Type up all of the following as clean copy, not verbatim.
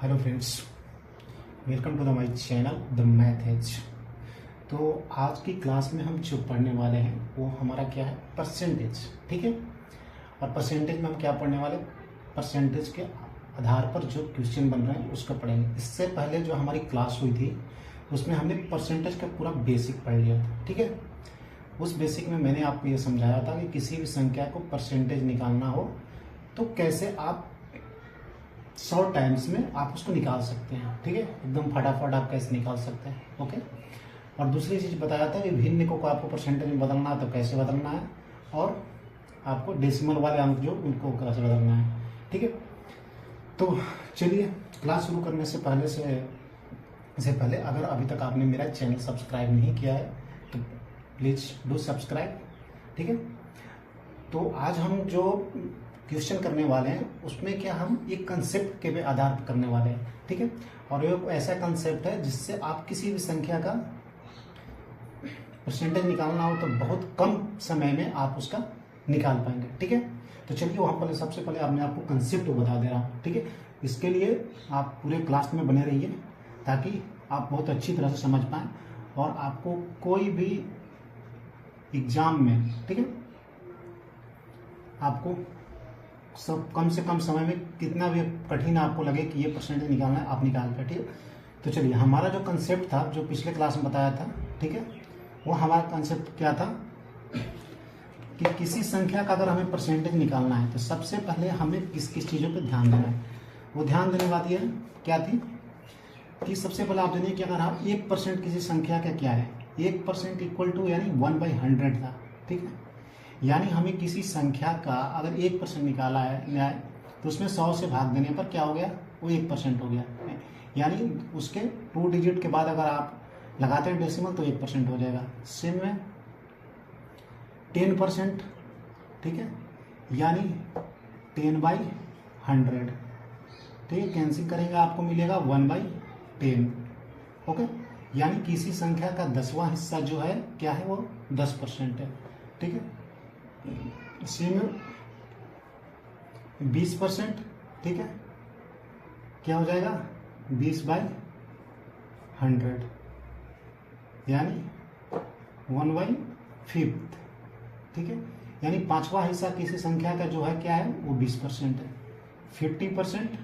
Hello friends, welcome to the my channel the math age. तो आज की class में हम जो पढ़ने वाले हैं वो हमारा क्या है, परसेंटेज। ठीक है, और परसेंटेज में हम क्या पढ़ने वाले, परसेंटेज के आधार पर जो क्वेश्चन बन रहे हैं उसका पढ़ेंगे। इससे पहले जो हमारी क्लास हुई थी उसमें हमने परसेंटेज का पूरा बेसिक पढ़ लिया था। ठीक है, उस बेसिक में मैंने आपको ये समझाया था कि किसी भी संख्या को परसेंटेज निकालना हो तो कैसे आप शॉर्ट टाइम्स में आप उसको निकाल सकते हैं। ठीक है, एकदम फटाफट आप कैसे निकाल सकते हैं। ओके, और दूसरी चीज़ बताया था कि भिन्न को आपको परसेंटेज में बदलना है तो कैसे बदलना है, और आपको डेसिमल वाले अंक जो उनको कैसे बदलना है। ठीक है, तो चलिए क्लास शुरू करने से पहले अगर अभी तक आपने मेरा चैनल सब्सक्राइब नहीं किया है तो प्लीज़ डू सब्सक्राइब। ठीक है, तो आज हम जो क्वेश्चन करने वाले हैं उसमें क्या हम एक कंसेप्ट के आधार पर करने वाले हैं। ठीक है, और ये ऐसा कंसेप्ट है जिससे आप किसी भी संख्या का परसेंटेज निकालना हो तो बहुत कम समय में आप उसका निकाल पाएंगे। ठीक है, तो चलिए वहाँ सबसे पहले मैं आपको कंसेप्ट बता दे रहा हूँ। ठीक है, इसके लिए आप पूरे क्लास में बने रहिए ताकि आप बहुत अच्छी तरह से समझ पाएँ और आपको कोई भी एग्जाम में, ठीक है, आपको सब कम से कम समय में कितना भी कठिन आपको लगे कि ये परसेंटेज निकालना है आप निकाल पाए। ठीक है, तो चलिए हमारा जो कंसेप्ट था जो पिछले क्लास में बताया था, ठीक है, वो हमारा कंसेप्ट क्या था कि किसी संख्या का अगर हमें परसेंटेज निकालना है तो सबसे पहले हमें किस किस चीज़ों पर ध्यान देना है। वो ध्यान देने वाली है क्या थी कि सबसे पहले आप जानिए कि अगर आप 1% किसी संख्या का क्या है, 1% इक्वल टू यानी 1/100 था। ठीक है, यानी हमें किसी संख्या का अगर 1% निकाला है तो उसमें 100 से भाग देने पर क्या हो गया, वो 1% हो गया। यानी उसके 2 डिजिट के बाद अगर आप लगाते हैं डेसिमल तो 1% हो जाएगा। सेम में 10%, ठीक है, यानी 10/100। ठीक है, कैंसिल करेंगे आपको मिलेगा 1/10। ओके, यानी किसी संख्या का 10वां हिस्सा जो है क्या है, वो 10% है। ठीक है, इसी में 20%, ठीक है, क्या हो जाएगा 20/100 यानी 1/5। ठीक है, यानी 5वां हिस्सा किसी संख्या का जो है क्या है, वो 20% है। 50%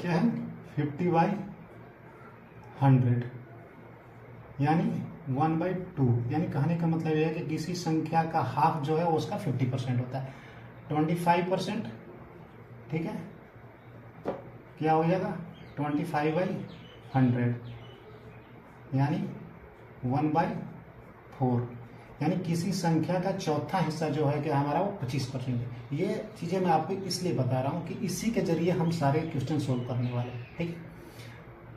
क्या है, 50/100 यानी 1/2। यानी कहने का मतलब यह है कि किसी संख्या का हाफ जो है वो उसका 50% होता है। 25%, ठीक है, क्या हो जाएगा 25/100 यानी 1/4। यानी किसी संख्या का चौथा हिस्सा जो है कि हमारा वो 25% है। ये चीज़ें मैं आपको इसलिए बता रहा हूँ कि इसी के जरिए हम सारे क्वेश्चन सोल्व करने वाले हैं। ठीक है,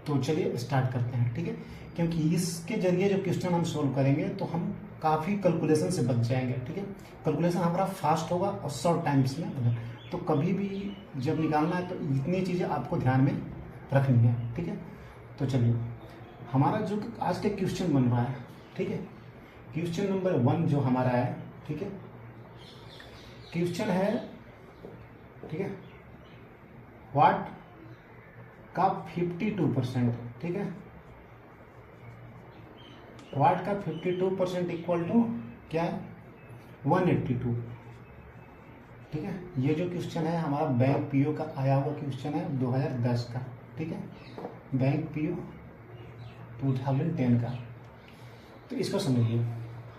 तो चलिए स्टार्ट करते हैं। ठीक है, क्योंकि इसके जरिए जो क्वेश्चन हम सोल्व करेंगे तो हम काफ़ी कैलकुलेशन से बच जाएंगे। ठीक है, कैलकुलेशन हमारा फास्ट होगा और शॉर्ट टाइम्स में। तो कभी भी जब निकालना है तो इतनी चीज़ें आपको ध्यान में रखनी है। ठीक है, तो चलिए हमारा जो आज के क्वेश्चन बन रहा है, ठीक है, क्वेश्चन नंबर 1 जो हमारा है, ठीक है, क्वेश्चन है, ठीक है, व्हाट का 52%, ठीक है, वाट का 52% इक्वल टू क्या है, 182। ठीक है, ये जो क्वेश्चन है हमारा बैंक पीओ का आया हुआ क्वेश्चन है 2010 का। ठीक है, बैंक पीओ 2010 का। तो इसको समझिए,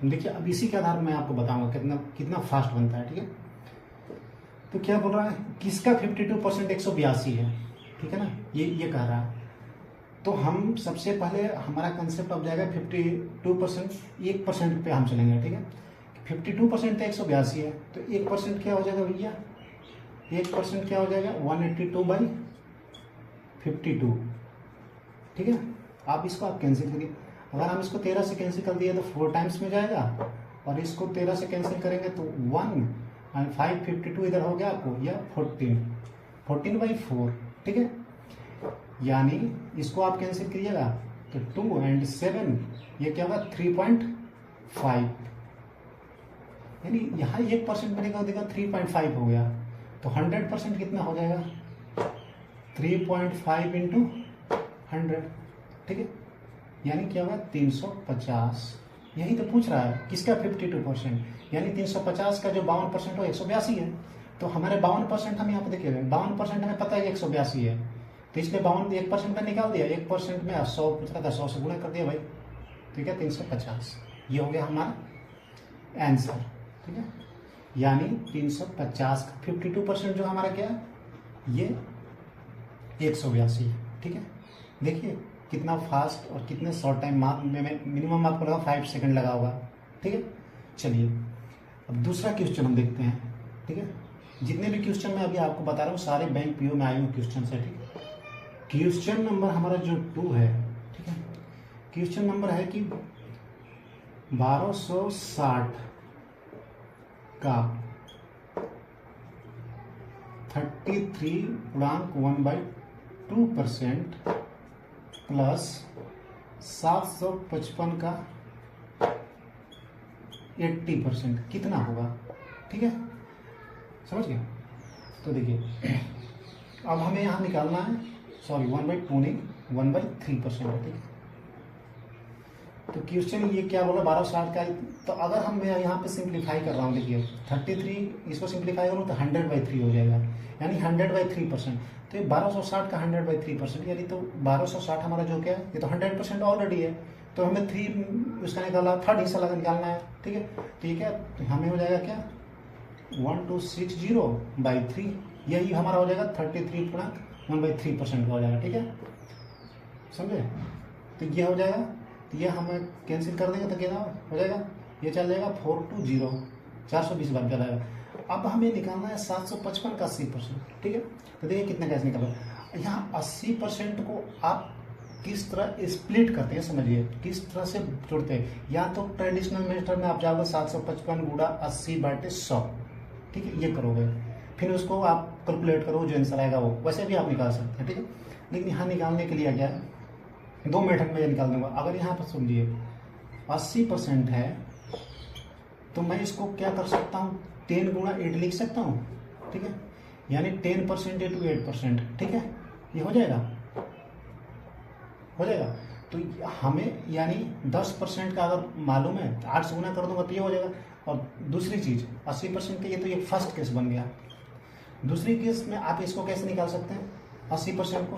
हम देखिए अब इसी के आधार पर मैं आपको बताऊंगा कितना फास्ट बनता है। ठीक है, तो क्या बोल रहा है, किसका 52% 182 है। ठीक है ना, ये कह रहा है। तो हम सबसे पहले हमारा कंसेप्ट अब जाएगा 52%, 1% पे हम चलेंगे। ठीक है, 52% तो 182 है, तो 1% क्या हो जाएगा भैया, 1% क्या हो जाएगा 182/52। ठीक है, आप इसको आप कैंसिल करिए। अगर हम इसको 13 से कैंसिल कर दिए तो 4 टाइम्स में जाएगा, और इसको 13 से कैंसिल करेंगे तो 1 और 5 52 इधर हो गया आपको, या 14/4। ठीक है, यानी इसको आप कैंसिल करिएगा तो 2 और 7 ये क्या होगा 3.5, यानी यहाँ 1% बनेगा, देखा 3.5 हो गया। तो 100% कितना हो जाएगा 3.5 इंटू 100, ठीक है, यानी क्या होगा 350। यही तो पूछ रहा है किसका 52%, यानी 350 का जो 52% हो 182 है। तो हमारे 52% हम यहाँ पे देखिए 52% हमें पता है कि 182 है, तो इसलिए 52 1% में निकाल दिया, 1% में 100 पूछ रहा था, 100 से गुणा कर दिया भाई, ठीक है 350। ये हो गया हमारा आंसर, ठीक है, यानी 350 का 52% जो हमारा क्या है ये 182 है, ठीक है। देखिए कितना फास्ट और कितने शॉर्ट टाइम में मिनिमम आपको लगा 5 सेकंड लगा होगा, ठीक है। चलिए अब दूसरा क्वेश्चन हम देखते हैं, ठीक है। जितने भी क्वेश्चन मैं अभी आपको बता रहा हूँ सारे बैंक पीओ में आए हुए क्वेश्चन है, ठीक है। क्वेश्चन नंबर हमारा जो 2 है, ठीक है, क्वेश्चन नंबर है कि 1260 का 33.1/2% प्लस 755 का 80% कितना होगा, ठीक है, समझ गए। तो देखिए अब हमें यहाँ निकालना है, सॉरी 1/2 नहीं 1/3% है, ठीक है। तो क्वेश्चन ये क्या बोला 1260 का, तो अगर हम मैं यहाँ पे सिंप्लीफाई कर रहा हूँ, देखिए 33 इसको सिंप्लीफाई करूँ तो 100/3 हो जाएगा, यानी 100/3%। तो ये 1260 का 100/3%, यानी तो 1260 हमारा जो क्या है ये तो 100% ऑलरेडी है, तो हमें 3 उसका निकाला, थर्ड हिस्सा लगा निकालना है, ठीक है। तो ये क्या हमें हो जाएगा क्या 1260/3, यही हमारा हो जाएगा 33.1/3% का हो जाएगा, ठीक है, समझे। तो ये हो जाएगा, तो ये हमें कैंसिल कर देंगे तो क्या हो जाएगा, ये चल जाएगा 420 420 बार चला जाएगा। अब हमें निकालना है 755 का 80%, ठीक है। तो देखिए कितना कैसे निकालना है, यहाँ 80% को आप किस तरह स्प्लिट करते हैं, समझिए किस तरह से जोड़ते हैं। या तो ट्रेडिशनल मेथड में आप जाओगे 755 गुणा 80/100, ठीक है, ये करोगे, फिर उसको आप कैलकुलेट करो जो आंसर आएगा वो, वैसे भी आप निकाल सकते हैं, ठीक है। लेकिन यहाँ निकालने के लिए क्या है 2 मेथड में ये निकाल दूंगा। अगर यहाँ पर समझिए 80% है तो मैं इसको क्या कर सकता हूँ 10 गुणा 8 लिख सकता हूँ, ठीक है, यानी 10% इंटू 8%, ठीक है, ये हो जाएगा, हो जाएगा। तो हमें यानी 10% का अगर मालूम है 8 से गुना कर दूंगा तो ये हो जाएगा। और दूसरी चीज 80% के, ये तो ये फर्स्ट केस बन गया। दूसरी केस में आप इसको कैसे निकाल सकते हैं 80% को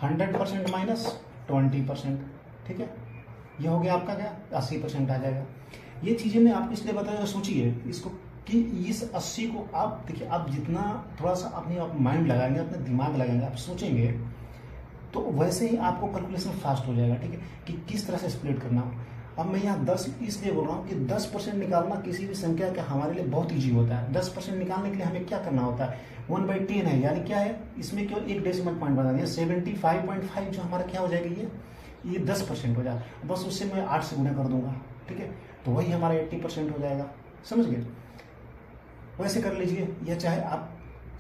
100% माइनस 20%, ठीक है, ये हो गया आपका क्या 80% आ जाएगा। ये चीजें मैं आपको इसलिए बताया, सोचिए इसको कि इस 80 को आप देखिए, आप जितना थोड़ा सा अपने आप माइंड लगाएंगे, अपने दिमाग लगाएंगे, आप सोचेंगे तो वैसे ही आपको कैलकुलेशन फास्ट हो जाएगा, ठीक है, कि किस तरह से स्प्लिट करना हो। अब मैं यहाँ 10 इसलिए बोल रहा हूँ कि 10% निकालना किसी भी संख्या का हमारे लिए बहुत ईजी होता है। 10% निकालने के लिए हमें क्या करना होता है 1/10 है, यानी क्या है इसमें केवल एक डेसिमल पॉइंट बना दिया, 75.5 जो हमारा क्या हो जाएगा ये 10% हो जाएगा, बस उससे मैं 8 से गुना कर दूंगा, ठीक है, तो वही हमारा 80% हो जाएगा, समझ गए। वैसे कर लीजिए, या चाहे आप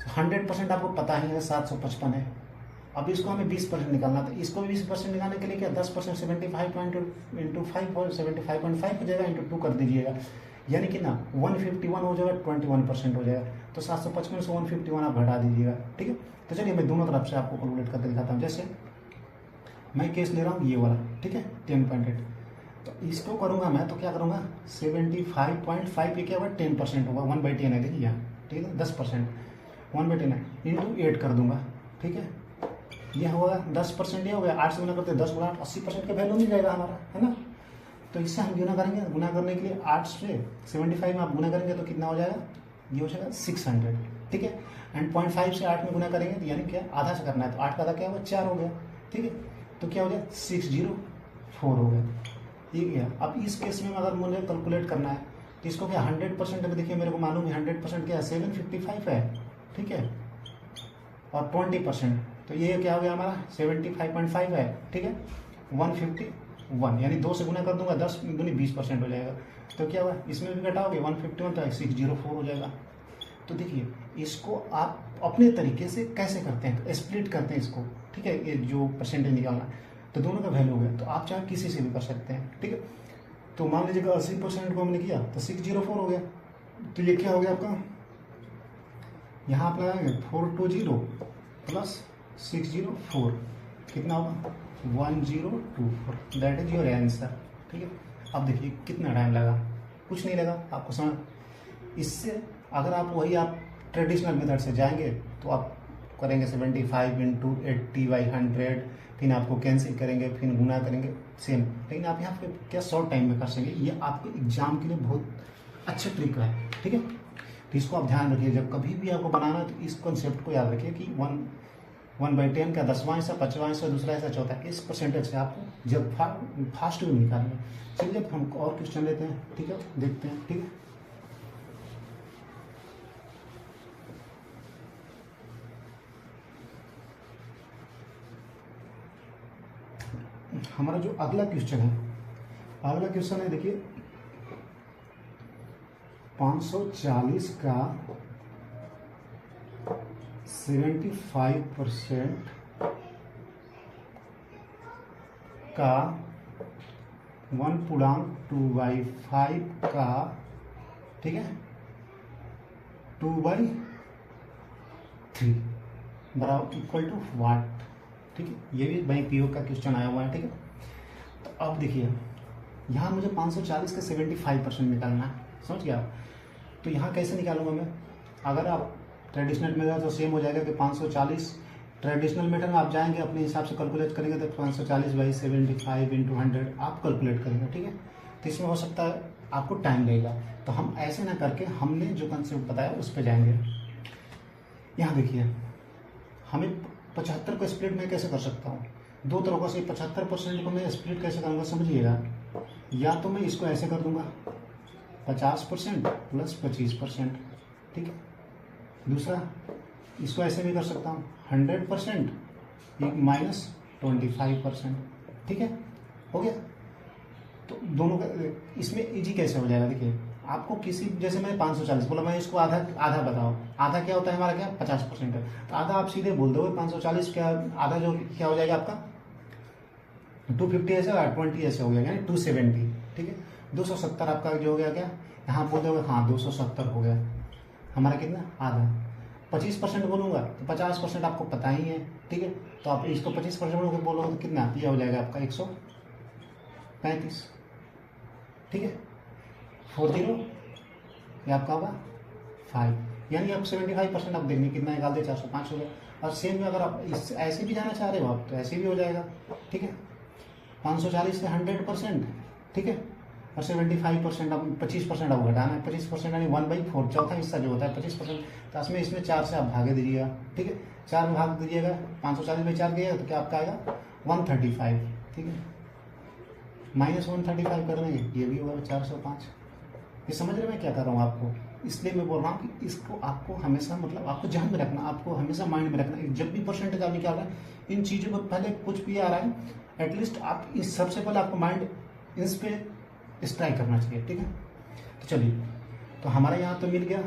100% आपको पता ही है 755 है, अब इसको हमें 20% निकालना था, इसको 20% निकालने के लिए क्या 10% 75 इंटू 5 और 75.5 हो जाएगा, इंटू 2 कर दीजिएगा, यानी कि ना 151 हो जाएगा, 21% हो जाएगा। तो 755 से 151 आप घटा दीजिएगा, ठीक है। तो चलिए मैं दोनों तरफ से आपको कैलकुलेट करके दिखाता हूँ। जैसे मैं केस ले रहा हूँ ये वाला, ठीक है 10.8, तो इसको करूँगा मैं तो क्या करूँगा 75.5 ये क्या होगा 10% होगा, 1/10 है, देखिए यहाँ, ठीक है 10% 1/10 है, इंटू 8 कर दूंगा, ठीक है, ये होगा 10%, ये हो गया 8 से गुना करते 10 गुना 8 80% का वैल्यू मिल जाएगा हमारा, है ना। तो इससे हम गुना करेंगे, गुना करने के लिए 8 से 75 में आप गुना करेंगे तो कितना हो जाएगा, ये हो जाएगा 600, ठीक है। एंड 0.5 से 8 में गुना करेंगे तो यानी क्या आधा से करना है, तो 8 का आधा क्या होगा 4 हो गया, ठीक है। तो क्या हो गया 604 हो गया, ये गया। अब इस केस में अगर मुझे कैलकुलेट करना है तो इसको क्या 100% में, देखिए मेरे को मालूम है 100% क्या है 755 है, ठीक है, और 20% तो ये क्या हो गया हमारा 75.5 है, ठीक है 151, यानी 2 से गुना कर दूंगा 10 दूनी 20% हो जाएगा। तो क्या हुआ इसमें भी घटाओगे 151 तो 604 हो जाएगा। तो देखिए इसको आप अपने तरीके से कैसे करते हैं, स्प्लिट करते हैं इसको, ठीक है, ये जो परसेंटेज निकालना तो दोनों का वैल्यू हो गया, तो आप चाहे किसी से भी कर सकते हैं, ठीक है। तो मान लीजिएगा 80% को हमने किया तो 604 हो गया, तो ये क्या हो गया आपका यहाँ आप लगाएंगे 420 प्लस 604 कितना होगा 1024, दैट इज योर आंसर। ठीक है, अब देखिए कितना टाइम लगा, कुछ नहीं लगा आपको समझ। इससे अगर आप वही आप ट्रेडिशनल मेथड से जाएंगे तो आप करेंगे 75 इंटू 80/100, फिर आपको कैंसिल करेंगे, फिर गुना करेंगे सेम। लेकिन आप यहाँ पे क्या शॉर्ट टाइम में कर सकेंगे, ये आपके एग्जाम के लिए बहुत अच्छा ट्रिक है। ठीक है, तो इसको आप ध्यान रखिए, जब कभी भी आपको बनाना है तो इस कॉन्सेप्ट को याद रखिए कि 1/10 का 10वां हिस्सा, 5वां हिस्सा, दूसरा हिस्सा, चौथा, इस परसेंटेज से आपको जब फास्ट में निकालना है। चलिए अब हम और क्वेश्चन लेते हैं। ठीक है, देखते हैं। ठीक है, हमारा जो अगला क्वेश्चन है, देखिए 540 का 75% का 1/2/5 का, ठीक है, 2/3 बराबर इक्वल टू वाट। ठीक है, ये भी बैंक पीओ का क्वेश्चन आया हुआ है। ठीक है, तो अब देखिए यहाँ मुझे 540 का 75% निकालना है, समझ गया आप। तो यहाँ कैसे निकालूंगा मैं, अगर आप ट्रेडिशनल मेथड तो सेम हो जाएगा कि 540, ट्रेडिशनल मेथड में आप जाएंगे अपने हिसाब से कैलकुलेट करेंगे तो 540/75 इंटू 100 आप कैलकुलेट करेंगे। ठीक है, तो इसमें हो सकता है आपको टाइम लगेगा, तो हम ऐसे ना करके हमने जो कंसेप्ट बताया उस पर जाएंगे। यहाँ देखिए हमें 75 को स्प्लिट में कैसे कर सकता हूँ, दो तरीकों से। 75% को मैं स्प्लिट कैसे करूँगा समझिएगा, या तो मैं इसको ऐसे कर दूंगा 50% प्लस 25%। ठीक है, दूसरा इसको ऐसे भी कर सकता हूँ 100% माइनस 25%। ठीक है, हो गया। तो दोनों का इसमें इजी कैसे हो जाएगा, देखिए आपको किसी, जैसे मैंने 540 बोला, मैं इसको आधा आधा बताओ, आधा क्या होता है हमारा, क्या 50% है, तो आधा आप सीधे बोल दो 540 क्या आधा, जो क्या हो जाएगा आपका 250 ऐसे और 20 ऐसे हो गया, यानी 270। ठीक है, 270 आपका जो हो गया, क्या यहाँ बोल दोगे, हाँ 270 हो गया हमारा, कितना आधा। 25% बोलूंगा तो 50% आपको पता ही है। ठीक है, तो आप इसको 25% बोलोगे तो कितना ये हो जाएगा आपका 135। ठीक है, 40 ये आपका होगा 5, यानी आप 75% आप देखने कितना निकाल दे, 405 हो गया। और सेम में अगर आप इस ऐसे भी जाना चाह रहे हो आप तो ऐसे भी हो जाएगा। ठीक है, 540 से 100%, ठीक है, और 75% अब 25% अब घटाना है, 25% यानी 1/4, चौथा हिस्सा जो होता है 25%, तो इसमें 4 से आप भागे दीजिएगा। ठीक है, 4 में भाग दीजिएगा, 540/4 गया तो क्या आपका आएगा 135। ठीक है, माइनस 135 कर देंगे, ये भी होगा 405। ये समझ रहे मैं क्या कर रहा हूँ आपको, इसलिए मैं बोल रहा हूँ कि इसको आपको हमेशा, मतलब आपको ध्यान में रखना, आपको हमेशा माइंड में रखना, जब भी परसेंटेज आप निकाल रहे हैं इन चीज़ों को, पहले कुछ भी आ रहा है एटलीस्ट आप इस सबसे पहले आपको माइंड इस पे स्ट्राइक करना चाहिए। ठीक है, तो चलिए, तो हमारा यहाँ तो मिल गया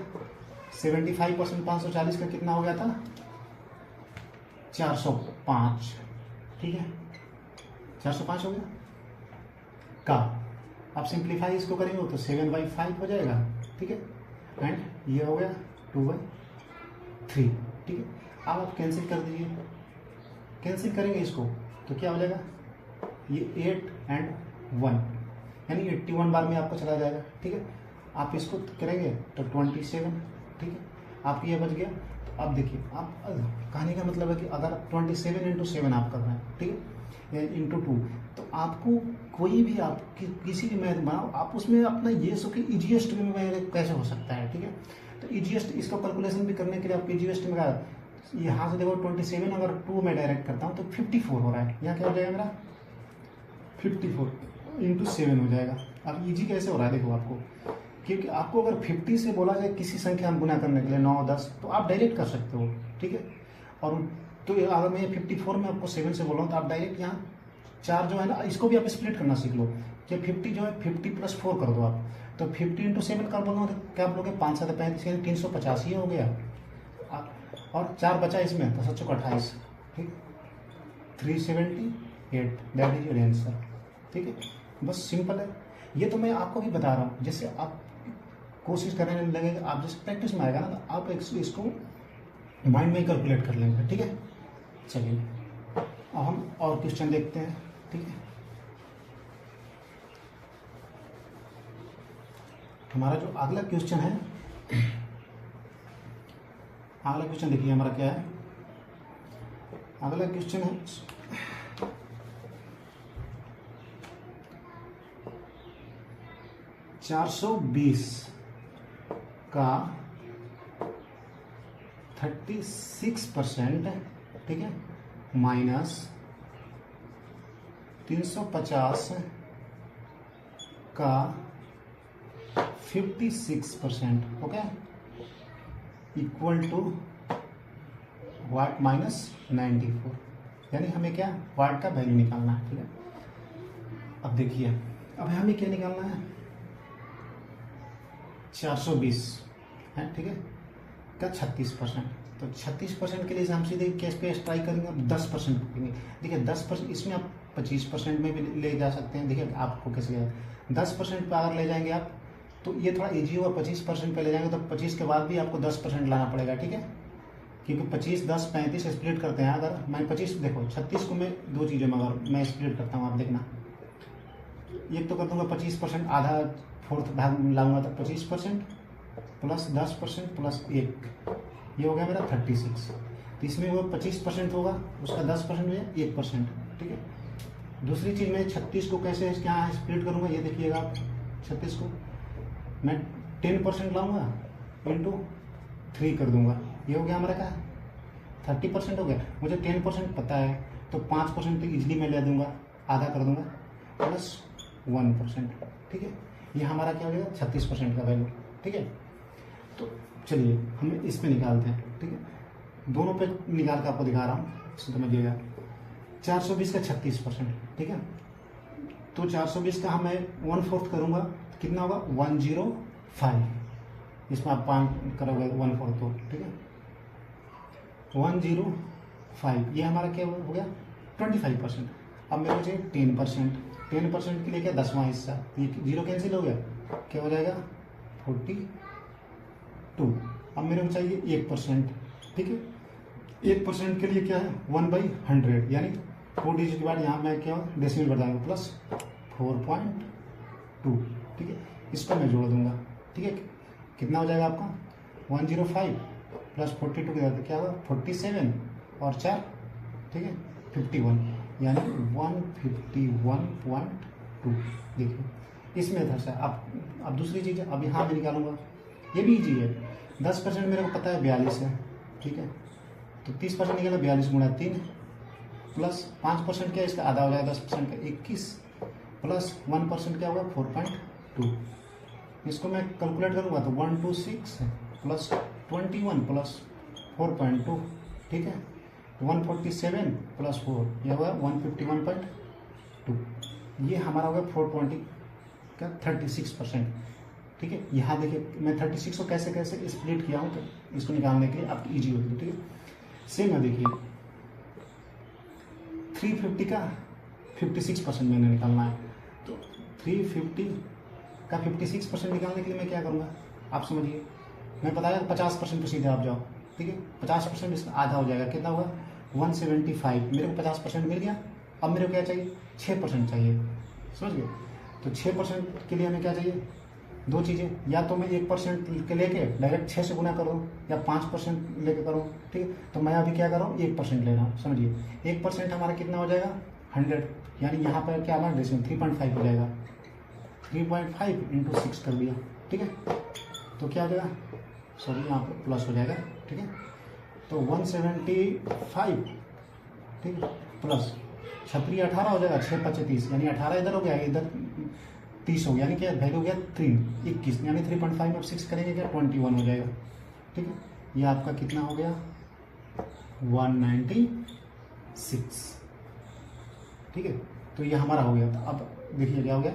75%, 540 का कितना हो गया था 405। ठीक है, 405 हो गया का, आप सिंप्लीफाई इसको करेंगे तो 7/5 हो जाएगा। ठीक है, एंड ये हो गया 2/3। ठीक है, अब आप कैंसिल कर दीजिए, कैंसिल करेंगे इसको तो क्या हो जाएगा, ये 8 एंड 1 यानी 81 बार में आपको चला जाएगा। ठीक है, आप इसको करेंगे तो 27। ठीक है, आप ये बच गया। तो अब देखिए, आप कहने का मतलब है कि अगर 27 × 7 आप कर रहे हैं, ठीक है, या इंटू 2, तो आपको कोई भी आप किसी भी मैथ बनाओ, आप उसमें अपना ये सो कि इजीएस्ट में कैसे हो सकता है। ठीक है, तो इजीएस्ट इसको कैलकुलेशन भी करने के लिए आप इजीएस्ट में क्या, यहाँ से देखो 27 अगर 2 में डायरेक्ट करता हूँ तो 54 हो रहा है, यहाँ क्या हो जाएगा मेरा 54 × 7 हो जाएगा। अब इजी कैसे हो रहा है देखो आपको, क्योंकि आपको अगर 50 से बोला जाए किसी संख्या में गुना करने के लिए 9, 10, तो आप डायरेक्ट कर सकते हो। ठीक है, और तो अगर मैं 54 में आपको 7 से बोल रहा हूँ तो आप डायरेक्ट यहाँ 4 जो है ना, इसको भी आप स्प्लिट करना सीख लो कि 50 जो है 50 + 4 कर दो आप, तो 50 × 7 कर बोलो तो क्या बोलोगे 5 7 35 385 ही हो गया। और 4 बचा इसमें तो 7 28। ठीक, 378, दैट इज योर आंसर। ठीक है, बस सिंपल है। ये तो मैं आपको भी बता रहा हूँ, जैसे आप कोशिश करने लगेगा, आप जैसे प्रैक्टिस में आएगा ना, तो आप इसको माइंड में ही कैलकुलेट कर लेंगे, ठीक है। चलिए अब हम और क्वेश्चन देखते हैं, ठीक है। हमारा जो अगला क्वेश्चन है, अगला क्वेश्चन देखिए हमारा क्या है। अगला क्वेश्चन है 420 का 36%, ठीक है, माइनस 350 का 56%, okay, equal to what minus 94। यानी हमें क्या वाट का वैल्यू निकालना है, ठीक है। अब देखिए अब हमें क्या निकालना है, 420 है, ठीक है, का 36%। तो 36% के लिए हम सीधे कैश पे स्ट्राइक करेंगे, अब 10% करेंगे। देखिए 10%, इसमें आप 25% में भी ले जा सकते हैं। देखिए आपको कैसे 10% पे अगर ले जाएंगे आप तो ये थोड़ा इजी होगा। 25% पे ले जाएंगे तो 25 के बाद भी आपको 10% लाना पड़ेगा, ठीक है, क्योंकि 25, 10, 35 स्प्लिट करते हैं। अगर मैं 25, देखो 36 को मैं दो चीज़ों में अगर मैं स्प्लिट करता हूँ, आप देखना, एक तो कर दूंगा 25%, आधा फोर्थ भाग लाऊंगा तो 25% प्लस 10% प्लस 1, ये हो गया मेरा 36। तो इसमें वो 25% होगा, उसका 10% में 1%, ठीक है। दूसरी चीज़ मैं 36 को कैसे क्या स्प्लिट करूँगा, ये देखिएगा आप। 36 को मैं 10% लाऊंगा इंटू 3 कर दूंगा, ये हो गया हमारा क्या 30% हो गया। मुझे 10% पता है तो 5% तो इजीली मैं ले दूंगा, आधा कर दूंगा प्लस 1%, ठीक है। ये हमारा क्या हो जाएगा 36% का वैल्यू, ठीक है। तो चलिए हम इस पे निकालते हैं, ठीक है। दोनों पे निकाल कर आपको दिखा रहा हूँ, समझिएगा। 420 का 36%, ठीक है। तो 420 का मैं 1/4 करूँगा तो कितना होगा 105। इसमें आप 5 करोगे 1/4 तो, ठीक है, 105। ये हमारा क्या हो गया 25%। अब मेरे को चाहिए 10%। 10% के लिए क्या 10वां हिस्सा, ये 0 कैंसिल हो गया, क्या हो जाएगा 42। अब मेरे को चाहिए 1%, ठीक है। 1% के लिए क्या है 1/100, यानी 4 डिजिट के बाद यहाँ मैं क्या डेसिमल बताऊंगा प्लस 4.2, ठीक है। इसको मैं जोड़ दूंगा, ठीक है। कितना हो जाएगा आपका 105 प्लस 42 के बाद क्या होगा 47 और 4, ठीक है 51, यानी 151.2। देखिए इस मेथड से अब दूसरी चीज़ है, अब यहाँ मैं निकालूंगा, ये भी इजी है। 10% मेरे को पता है 42 है, ठीक है। तो 30% निकाला 42 गुणा 3 प्लस 5% क्या इसका आधा हो जाएगा 10% का 21 प्लस 1% क्या होगा 4.2। इसको मैं कैलकुलेट करूँगा तो 126 प्लस 21 प्लस 4.2, ठीक है। 147 प्लस 4, यह हुआ 151.2। ये हमारा होगा 420 का 36%, ठीक है। यहाँ देखिए मैं 36 को कैसे कैसे स्प्लिट किया हूँ, तो इसको निकालने के लिए आपकी ईजी होगी, ठीक है। सेम है, देखिए 350 का 56% मैंने निकालना है, तो 350 का 56% निकालने के लिए मैं क्या करूँगा आप समझिए। मैं बताया 50% पे सीधे आप जाओ, ठीक है। 50% इसका आधा हो जाएगा, कितना होगा 175। मेरे को 50% मिल गया। अब मेरे को क्या चाहिए 6% चाहिए, समझ गए। तो 6% के लिए हमें क्या चाहिए, दो चीज़ें, या तो मैं 1% के लेके डायरेक्ट 6 से गुना करूँ या 5% लेके करूँ, ठीक है। तो मैं अभी क्या कर रहा हूँ 1% ले रहा हूँ, समझिए। 1% हमारा कितना हो जाएगा 100, यानी यहाँ पर क्या हमारा डेसिमल 3.5 हो जाएगा। 3.5 इंटू 6 कर दिया, ठीक है। तो क्या हो जाएगा, सॉरी यहाँ पर प्लस हो जाएगा, ठीक है। तो 175, ठीक है, प्लस 6 18 हो जाएगा, 6 5 30, यानी 18 इधर हो गया, इधर 30 हो गया, यानी क्या वैल्यू हो गया 21, यानी 3.5 में 6 करेंगे क्या 21 हो जाएगा, ठीक है। ये आपका कितना हो गया 196, ठीक है। तो ये हमारा हो गया। तो अब देखिए क्या हो गया,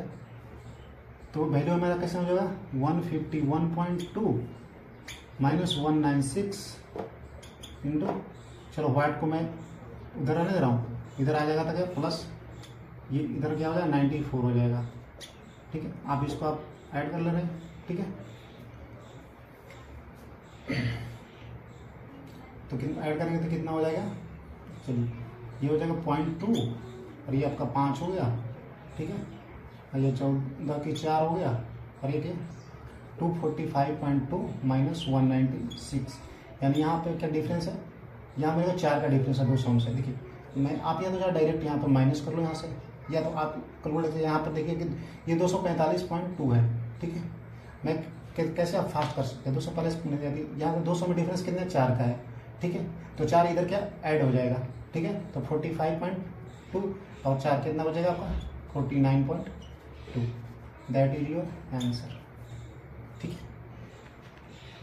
तो वैल्यू हमारा कैसे हो जाएगा 151.2 माइनस 196 इंटू, चलो वाट को मैं उधर आने दे रहा हूँ, इधर आ जाएगा था क्या प्लस, ये इधर क्या हो जाएगा 94 हो जाएगा, ठीक है। आप इसको आप ऐड कर ले रहे हैं, ठीक है। तो कितना ऐड करेंगे तो कितना हो जाएगा, चलिए ये हो जाएगा 0.2 और ये आपका 5 हो गया, ठीक है, और ये 14 की 4 हो गया और ये क्या 245.2 माइनस 196, यानी यहाँ पे क्या डिफरेंस है, यहाँ मेरे को 4 का डिफरेंस है 200 से। देखिए मैं आप या तो जाओ डायरेक्ट यहाँ पर माइनस कर लो यहाँ से, या तो आप कैलकुलेटर यहाँ पर देखिए कि ये 245.2 है, ठीक है। मैं कैसे आप फास्ट कर सकते हैं, 245 यहाँ पे 200 में डिफरेंस कितना 4 का है, ठीक है, तो 4 इधर क्या ऐड हो जाएगा, ठीक है, तो 45.2 और 4 कितना बचेगा आपका 49.2, दैट इज योर आंसर, ठीक है।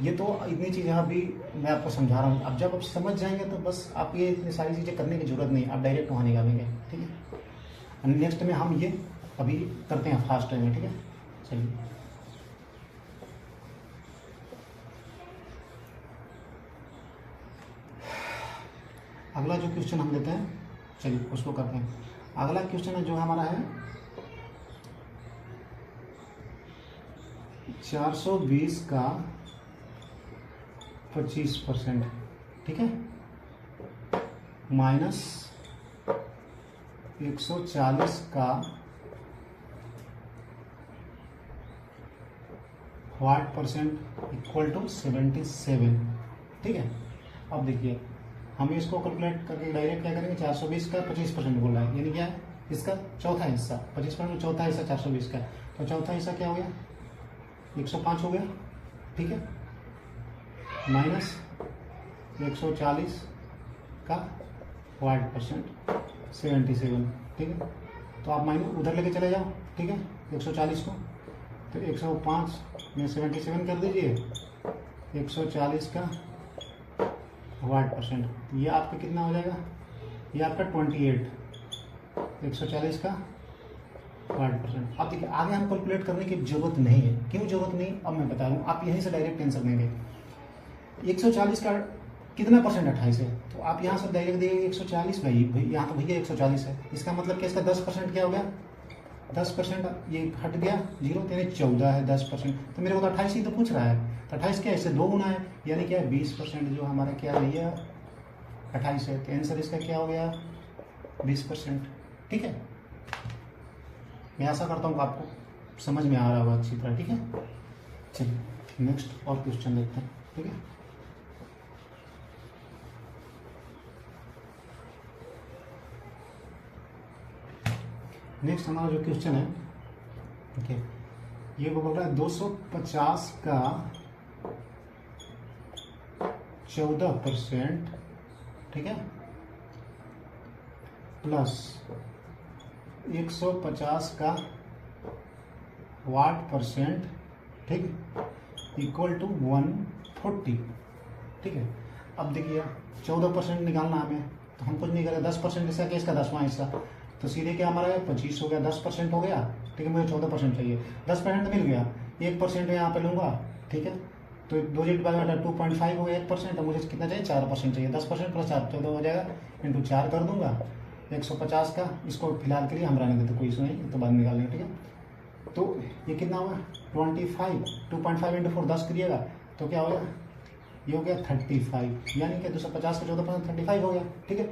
ये तो इतनी चीज़ें अभी मैं आपको समझा रहा हूँ, अब जब आप समझ जाएंगे तो बस आप ये इतनी सारी चीज़ें करने की जरूरत नहीं, आप डायरेक्ट वहाँ निकालेंगे, ठीक है। नेक्स्ट में हम ये अभी करते हैं फास्ट में, ठीक है। चलिए अगला जो क्वेश्चन हम लेते हैं, चलिए उसको करते हैं। अगला क्वेश्चन है जो हमारा है 420 का 25%, ठीक है, माइनस 140 का 60% इक्वल टू 77, ठीक है। अब देखिए हम इसको कैलकुलेट करके डायरेक्ट क्या करेंगे, 420 का 25% बोल रहा है, यानी क्या है इसका चौथा हिस्सा, 25% में चौथा हिस्सा 420 का, तो चौथा हिस्सा क्या हो गया 105 हो गया, ठीक है, माइनस 140 का 60% 77, ठीक है। तो आप माइनस उधर लेके चले जाओ, ठीक है, 140 को, तो 105 में 77 कर दीजिए, 140 का 60%, ये आपका कितना हो जाएगा, ये आपका 28, 140 का 60%। अब देखिए आगे हम कैलकुलेट करने की जरूरत नहीं है, क्यों जरूरत नहीं, अब मैं बता रहा हूँ, आप यहीं से डायरेक्ट आंसर देंगे। 140 का कितना परसेंट 28 है, तो आप यहाँ से डायरेक्ट देंगे 140, भाई यहाँ तो भैया 140 है, इसका मतलब क्या, इसका 10% क्या हो गया, 10% ये हट गया, 0 यानी 14 है 10%, तो मेरे को तो 28 ही तो पूछ रहा है, तो 28 क्या है, इससे 2 गुना है, यानी क्या है 20% जो हमारा क्या है भैया 28 है, तो आंसर इसका क्या हो गया 20%, ठीक है। मैं आशा करता हूँ आपको समझ में आ रहा होगा अच्छी तरह, ठीक है। चलिए नेक्स्ट और क्वेश्चन देखते हैं, ठीक है। नेक्स्ट हमारा जो क्वेश्चन है, ठीक है, ये वो बोल रहा है 250 का 14%, ठीक है, प्लस 150 का 60%, ठीक, इक्वल टू 140, ठीक है। अब देखिए 14% निकालना हमें, तो हम कुछ नहीं करें, 10% इसका क्या, इसका 10वां हिस्सा, तो सीधे क्या हमारा है 25 हो गया, 10% हो गया, ठीक है, मुझे 14% चाहिए, 10% मिल गया, 1% यहाँ पे लूँगा, ठीक है, तो 2 डिजिट बाद 2.5 हो गया 1%, तो मुझे कितना चाहिए 4% चाहिए, 10% प्लस 4 14 हो जाएगा, इंटू 4 कर दूंगा, 150 का, इसको फिलहाल के लिए हम रहने देते, कोई इशू नहीं, तो बाद में निकाल लेंगे, ठीक है। तो ये कितना होगा 25, 2.5 इंटू 4 10 करिएगा, तो क्या हो गया, ये हो गया 35, यानी कि 250 का 14% 35 हो गया, ठीक है।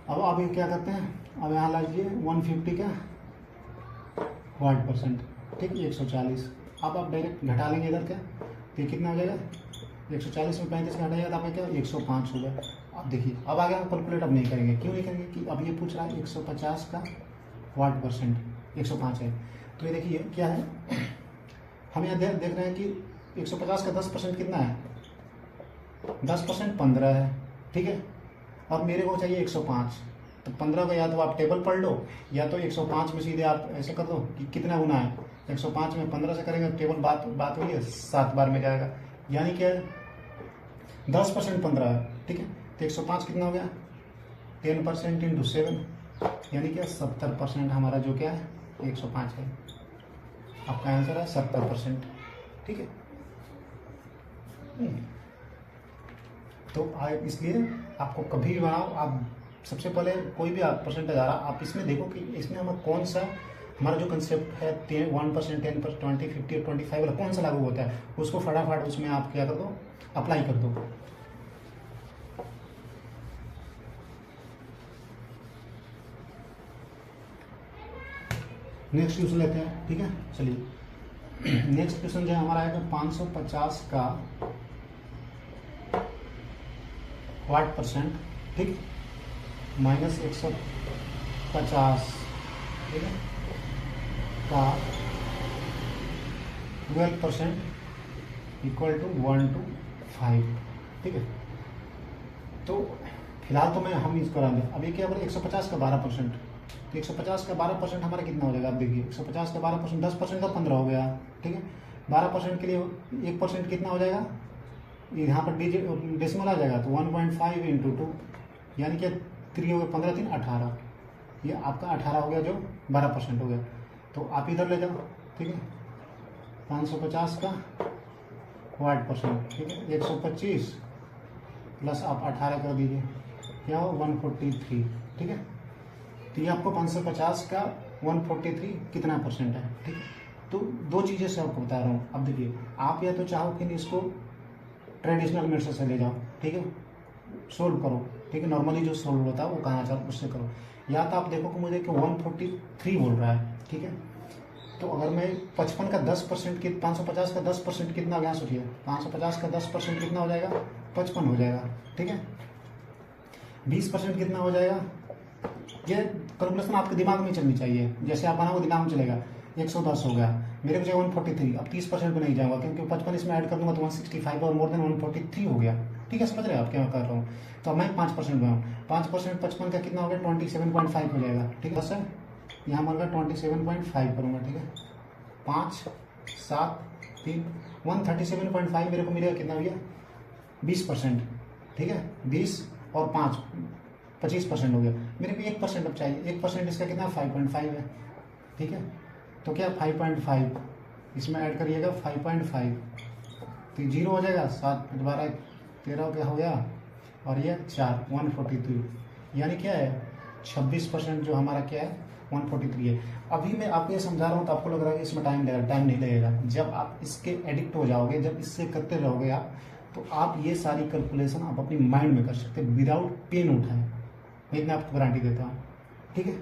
अब आप ये क्या करते हैं, अब यहाँ लीजिए 150 का 60%, ठीक, 140, अब आप डायरेक्ट घटा लेंगे इधर क्या, तो ये कितना हो जाएगा 140 में 35 का हटाएगा तो आपका क्या 105 होगा। अब देखिए अब आगे हम कैलकुलेट अब नहीं करेंगे, क्यों नहीं करेंगे कि अब ये पूछ रहा है 150 का 60%, 105 है, तो ये देखिए क्या है, हम यहाँ देख रहे हैं कि 150 का 10% कितना है, 10% 15 है, ठीक है, और मेरे को चाहिए 105, तो 15 का या तो आप टेबल पढ़ लो, या तो 105 में सीधे आप ऐसे कर दो कि कितना गुना है, 105 में 15 से करेंगे टेबल बात हुई है 7 बार में जाएगा, यानी क्या है 10% 15 है, ठीक है, तो 105 कितना हो गया 10% इंटू 7, यानी क्या 70% हमारा जो क्या है 105 है, आपका आंसर है 70%, ठीक है। तो इसलिए आपको कभी भी बनाओ, आप सबसे पहले कोई भी आप परसेंटेज आ रहा, आप इसमें देखो कि इसमें हमें कौन सा हमारा जो कंसेप्ट है 1%, 10%, 20, 50 और 25 वाला कौन सा लागू होता है, उसको फटाफट उसमें आप क्या कर दो, अप्लाई कर दो, नेक्स्ट क्वेश्चन लेते हैं, ठीक है। चलिए नेक्स्ट क्वेश्चन जो है हमारा आएगा 550 का वाट परसेंट, ठीक, माइनस 150, ठीक है, का 12% इक्वल टू 1 to 5, ठीक है। तो फिलहाल तो हम इसको रन दें। अब ये क्या बोले 150 का 12%, तो 150 का 12% हमारा कितना हो जाएगा? आप देखिए 150 का 12%, 10% का 15 हो गया, ठीक है। 12% के लिए 1% कितना हो जाएगा? यहाँ पर डेसिमल आ जाएगा, तो 1.5 इंटू 2 यानी कि 3 हो गया, 15 3 18, ये आपका 18 हो गया जो 12% हो गया। तो आप इधर ले जाओ, ठीक है। 550 का वाट परसेंट, ठीक है, 125 प्लस आप 18 कर दीजिए, क्या हो 143, ठीक है। तो ये आपको 550 का 143 कितना परसेंट है, ठीक है। तो दो चीज़ें से आपको बता रहा हूँ। अब देखिए आप या तो चाहो कि इसको ट्रेडिशनल मेथड से ले जाओ, ठीक है, सोल्व करो, ठीक है, नॉर्मली जो सोल्व होता है वो कहाँ चाहो उससे करो, या तो आप देखो कि मुझे कि 143 बोल रहा है, ठीक है। तो अगर मैं 55 का 10% की 550 का 10% कितना हो गया सोचिए, 550 का 10% कितना हो जाएगा? 55 हो जाएगा, ठीक है। 20% कितना हो जाएगा? ये कैलकुलेशन आपके दिमाग में चलनी चाहिए, जैसे आप बनाओ दिमाग में चलेगा। 110 हो गया, मेरे को चाहिए 143, अब 30% पे नहीं जाऊंगा क्योंकि 55 इसमें ऐड कर दूंगा तो 165 और मोर देन 143 हो गया, ठीक है। समझ रहे हैं आप क्या कर रहा हूँ? तो मैं 5% में हूँ, 5% 55 का कितना हो गया? 27.5 हो जाएगा, ठीक है। बस है यहाँ मर गया 27.5 करूँगा, ठीक है। 5 7 3 137.5 मेरे को मिलेगा कितना भैया? 20%, ठीक है। 20 और 5 25% हो गया। मेरे को 1% अब चाहिए, 1% इसका कितना? 5.5 है, ठीक है। तो क्या 5.5 इसमें ऐड करिएगा 5.5, तो 0 हो जाएगा, 7 12 13 क्या हो गया, और ये 4 143, यानी क्या है 26% जो हमारा क्या है 143 है। अभी मैं आपको ये समझा रहा हूँ तो आपको लग रहा है कि इसमें टाइम लगेगा, टाइम नहीं लगेगा। जब आप इसके एडिक्ट हो जाओगे, जब इससे करते रहोगे आप, तो आप ये सारी कैलकुलेशन आप अपनी माइंड में कर सकते हैं विदाउट पेन उठाए, मैं इतना आपको गारंटी देता हूँ, ठीक है।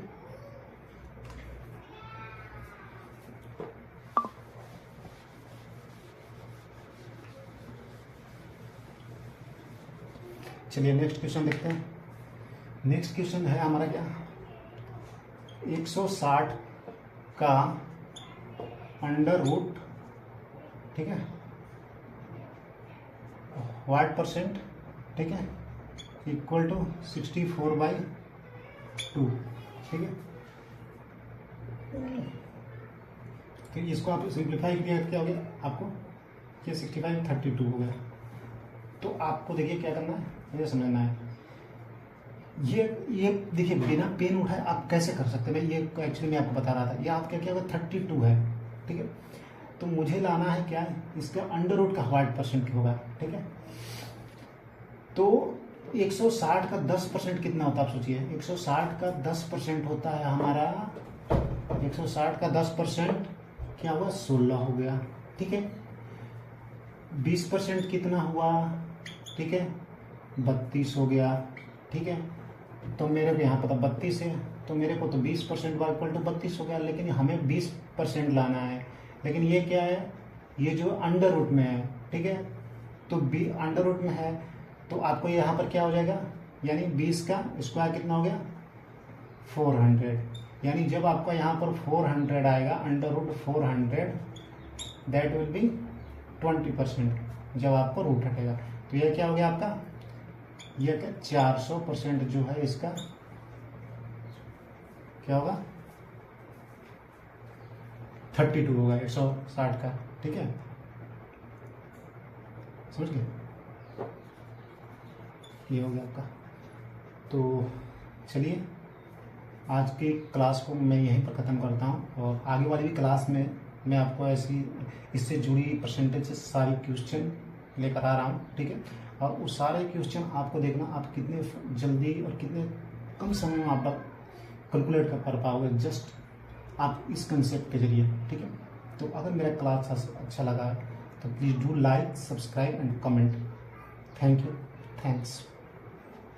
चलिए नेक्स्ट क्वेश्चन देखते हैं। नेक्स्ट क्वेश्चन है हमारा क्या, 160 का अंडर रूट, ठीक है, वाट परसेंट, ठीक है, इक्वल टू 64/2, ठीक है। तो इसको आप सिंप्लीफाई किया क्या हो गया आपको, ये 65/32 हो गया। तो आपको देखिए क्या करना है, मुझे समझना है। ये देखिए बिना पेन उठाए आप कैसे कर सकते हैं, ये एक्चुअली मैं आपको बता रहा था। ये आपका क्या होगा 32 है, ठीक है। तो मुझे लाना है क्या है, इसका अंडर रूट का वाट परसेंट होगा, ठीक है। तो 160 का 10% कितना होता है आप सोचिए, 160 का 10% होता है हमारा, 160 का 10% क्या हुआ 16 हो गया, ठीक है। 20% कितना हुआ, ठीक है 32 हो गया, ठीक है। तो मेरे को यहाँ पता 32 है, तो मेरे को तो 20% इक्वल टू 32 हो गया, लेकिन हमें 20% लाना है। लेकिन ये क्या है, ये जो अंडर रूट में है, ठीक है। तो अंडर रूट में है तो आपको यहाँ पर क्या हो जाएगा, यानी 20 का स्क्वायर कितना हो गया 400, यानी जब आपका यहाँ पर 400 आएगा, under root 400, that will be 20% जब आपको रूट हटेगा। तो यह क्या हो गया आपका, यह क्या 400% जो है इसका क्या होगा 32 होगा 160 का, ठीक है। समझ गए, ये हो गया आपका। तो चलिए आज की क्लास को मैं यहीं पर ख़त्म करता हूँ, और आगे वाली भी क्लास में मैं आपको ऐसी इससे जुड़ी परसेंटेज से सारी क्वेश्चन लेकर आ रहा हूँ, ठीक है। और उस सारे क्वेश्चन आपको देखना, आप कितने जल्दी और कितने कम समय में आप कैलकुलेट कर पाओगे, जस्ट आप इस कंसेप्ट के जरिए, ठीक है। तो अगर मेरा क्लास अच्छा लगा तो please do like, subscribe and comment. Thank you, thanks.